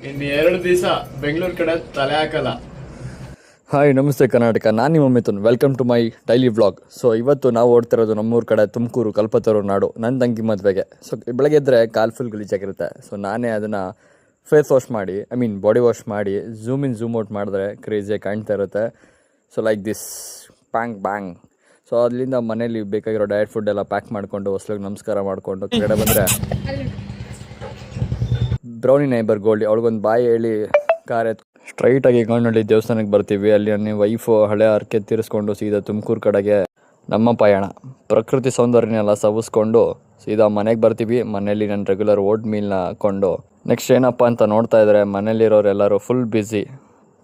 ಇನ್ನು 2 ದಿವಸ ಬೆಂಗಳೂರು ಕಡೆ ತಲೆ ಹಾಕಲ್ಲ. ಹಾಯ್ ನಮಸ್ತೆ ಕರ್ನಾಟಕ, ನಾನು ನಿಮ್ಮ Mithun. Welcome to my daily vlog. So ಇವತ್ತು ನಾವು ಓಡ್ತಿರೋದು ನಮ್ಮೂರ ಕಡೆ ತುಮಕೂರು ಕಲ್ಪತರು ನಾಡು ನನ್ನ ತಂಗಿ ಮದುವೆಗೆ. ಸೊ ಬೆಳಗ್ಗೆ ಎದ್ದರೆ ಕಾಲು ಫುಲ್ ಗಲೀಜಾಗಿರುತ್ತೆ. ಸೊ ನಾನೇ ಅದನ್ನು ಫೇಸ್ ವಾಶ್ ಮಾಡಿ ಬಾಡಿ ವಾಶ್ ಮಾಡಿ ಝೂಮ್ ಇನ್ ಝೂಮ್ ಔಟ್ ಮಾಡಿದ್ರೆ ಕ್ರೇಜಿಯಾಗಿ ಕಾಣ್ತಾ ಇರುತ್ತೆ. So like this bang bang. So ಅಲ್ಲಿಂದ ಮನೇಲಿ ಬೇಕಾಗಿರೋ ಡಯಟ್ ಫುಡ್ ಎಲ್ಲ ಪ್ಯಾಕ್ ಮಾಡಿಕೊಂಡು ಹೊಸ್ಲಿಗೆ ನಮಸ್ಕಾರ ಮಾಡಿಕೊಂಡು ಕಡೆ ಬಂದರೆ ಬ್ರೌನಿ ನೈಬರ್ ಗೋಲ್ಡಿ ಅವಳಿಗೊಂದು ಬಾಯಿ ಹೇಳಿ ಕಾರ್ ಸ್ಟ್ರೈಟಾಗಿ ಗಾಂಡಳ್ಳಿ ದೇವಸ್ಥಾನಕ್ಕೆ ಬರ್ತೀವಿ. ಅಲ್ಲಿ ನನ್ನ ವೈಫು ಹಳೆ ಹರಕೆ ತೀರಿಸ್ಕೊಂಡು ಸೀದಾ ತುಮಕೂರು ಕಡೆಗೆ ನಮ್ಮ ಪಯಣ. ಪ್ರಕೃತಿ ಸೌಂದರ್ಯನೆಲ್ಲ ಸವಿಸ್ಕೊಂಡು ಸೀದಾ ಮನೆಗೆ ಬರ್ತೀವಿ. ಮನೇಲಿ ನಾನು ರೆಗ್ಯುಲರ್ ಓಟ್ ಮೀಲ್ನ ಹಾಕ್ಕೊಂಡು ನೆಕ್ಸ್ಟ್ ಏನಪ್ಪ ಅಂತ ನೋಡ್ತಾ ಇದ್ದಾರೆ, ಮನೇಲಿರೋರೆಲ್ಲರೂ ಫುಲ್ ಬ್ಯುಸಿ.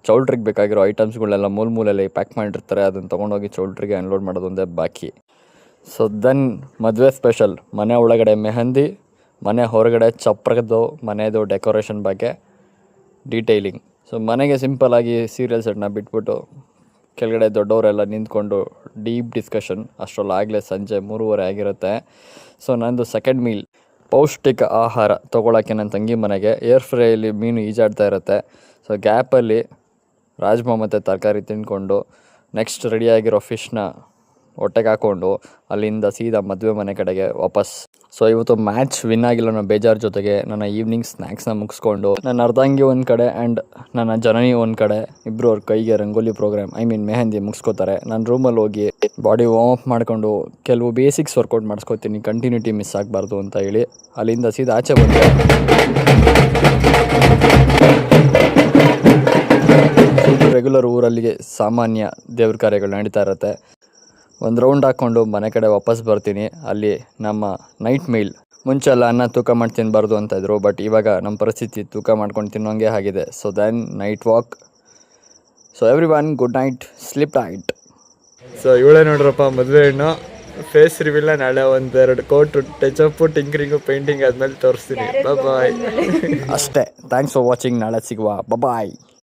ಚೌಲ್ಟ್ರಿಗೆ ಬೇಕಾಗಿರೋ ಐಟಮ್ಸ್ಗಳೆಲ್ಲ ಮೂಲೆಯಲ್ಲಿ ಪ್ಯಾಕ್ ಮಾಡಿರ್ತಾರೆ. ಅದನ್ನು ತೊಗೊಂಡೋಗಿ ಚೌಲ್ಟ್ರಿಗೆ ಅನ್ಲೋಡ್ ಮಾಡೋದೊಂದೇ ಬಾಕಿ. ಸೊ ದೆನ್ ಮದುವೆ ಸ್ಪೆಷಲ್ ಮನೆ ಒಳಗಡೆ ಮೆಹಂದಿ, ಮನೆ ಹೊರಗಡೆ ಚಪ್ರದ್ದು ಮನೆಯದು ಡೆಕೋರೇಷನ್ ಬಗ್ಗೆ ಡೀಟೇಲಿಂಗ್. ಸೊ ಮನೆಗೆ ಸಿಂಪಲ್ಲಾಗಿ ಸೀರಿಯಲ್ ಸೆಟ್ನ ಬಿಟ್ಬಿಟ್ಟು ಕೆಳಗಡೆ ದೊಡ್ಡವರೆಲ್ಲ ನಿಂತ್ಕೊಂಡು ಡೀಪ್ ಡಿಸ್ಕಷನ್. ಅಷ್ಟರಲ್ಲಾಗಲೇ ಸಂಜೆ 3:30 ಆಗಿರುತ್ತೆ. ಸೊ ನಂದು ಸೆಕೆಂಡ್ ಮೀಲ್ ಪೌಷ್ಟಿಕ ಆಹಾರ ತೊಗೊಳಕ್ಕೆ ನನ್ನ ತಂಗಿ ಮನೆಗೆ. ಏರ್ ಫ್ರೈಯಲ್ಲಿ ಮೀನು ಈಜಾಡ್ತಾ ಇರುತ್ತೆ. ಸೊ ಗ್ಯಾಪಲ್ಲಿ ರಾಜ್ಮಾ ಮತ್ತು ತರಕಾರಿ ತಿಂದ್ಕೊಂಡು ನೆಕ್ಸ್ಟ್ ರೆಡಿಯಾಗಿರೋ ಫಿಶ್ನ ಹೊಟ್ಟೆಗೆ ಹಾಕ್ಕೊಂಡು ಅಲ್ಲಿಂದ ಸೀದಾ ಮದುವೆ ಮನೆ ಕಡೆಗೆ ವಾಪಸ್. ಸೊ ಇವತ್ತು ಮ್ಯಾಚ್ ವಿನ್ ಆಗಿಲ್ಲ ಅನ್ನೋ ಬೇಜಾರು ಜೊತೆಗೆ ನನ್ನ ಈವ್ನಿಂಗ್ ಸ್ನ್ಯಾಕ್ಸ್ನ ಮುಗಿಸ್ಕೊಂಡು ನನ್ನ ಅರ್ಧಾಂಗಿ ಒಂದು ಕಡೆ ಆ್ಯಂಡ್ ನನ್ನ ಜನನಿ ಒಂದು ಕಡೆ ಇಬ್ಬರು ಅವ್ರ ಕೈಗೆ ರಂಗೋಲಿ ಪ್ರೋಗ್ರಾಮ್ ಮೆಹಂದಿ ಮುಗಿಸ್ಕೋತಾರೆ. ನಾನು ರೂಮಲ್ಲಿ ಹೋಗಿ ಬಾಡಿ ವಾರ್ಮ್ ಅಪ್ ಮಾಡಿಕೊಂಡು ಕೆಲವು ಬೇಸಿಕ್ಸ್ ವರ್ಕೌಟ್ ಮಾಡಿಸ್ಕೋತೀನಿ, ಕಂಟಿನ್ಯೂಟಿ ಮಿಸ್ ಆಗಬಾರ್ದು ಅಂತ ಹೇಳಿ. ಅಲ್ಲಿಂದ ಸೀದಾ ಆಚೆ ಬಂದೆ. ರೆಗ್ಯುಲರ್ ಊರಲ್ಲಿಗೆ ಸಾಮಾನ್ಯ ದೇವ್ರ ಕಾರ್ಯಗಳು ನಡೀತಾ ಇರುತ್ತೆ. ಒಂದು ರೌಂಡ್ ಹಾಕ್ಕೊಂಡು ಮನೆ ಕಡೆ ವಾಪಸ್ ಬರ್ತೀನಿ. ಅಲ್ಲಿ ನಮ್ಮ ನೈಟ್ ಮೀಲ್ ಮುಂಚೆ ಎಲ್ಲ ಅನ್ನ ತೂಕ ಮಾಡಿ ತಿನ್ನಬಾರ್ದು ಅಂತ ಇದ್ರು, ಬಟ್ ಇವಾಗ ನಮ್ಮ ಪರಿಸ್ಥಿತಿ ತೂಕ ಮಾಡ್ಕೊಂಡು ತಿನ್ನೋಂಗೆ ಆಗಿದೆ. So then night walk. So everyone good night, sleep tight. So ಇವಳೇ ನೋಡ್ರಪ್ಪ ಮದುವೆ ಹೆಣ್ಣು. ಫೇಸ್ ರಿವೀಲ್ನ ನಾಳೆ 1-2 ಕೋಟ್ ಟಚಪ್ಪು ಟಿಂಕರಿಂಗು ಪೇಂಟಿಂಗ್ ಆದಮೇಲೆ ತೋರಿಸ್ತೀನಿ. ಬಾಯ್. ಅಷ್ಟೇ. Thanks for watching. ನಾಳೆ ಸಿಗುವ. ಬಾಯ್.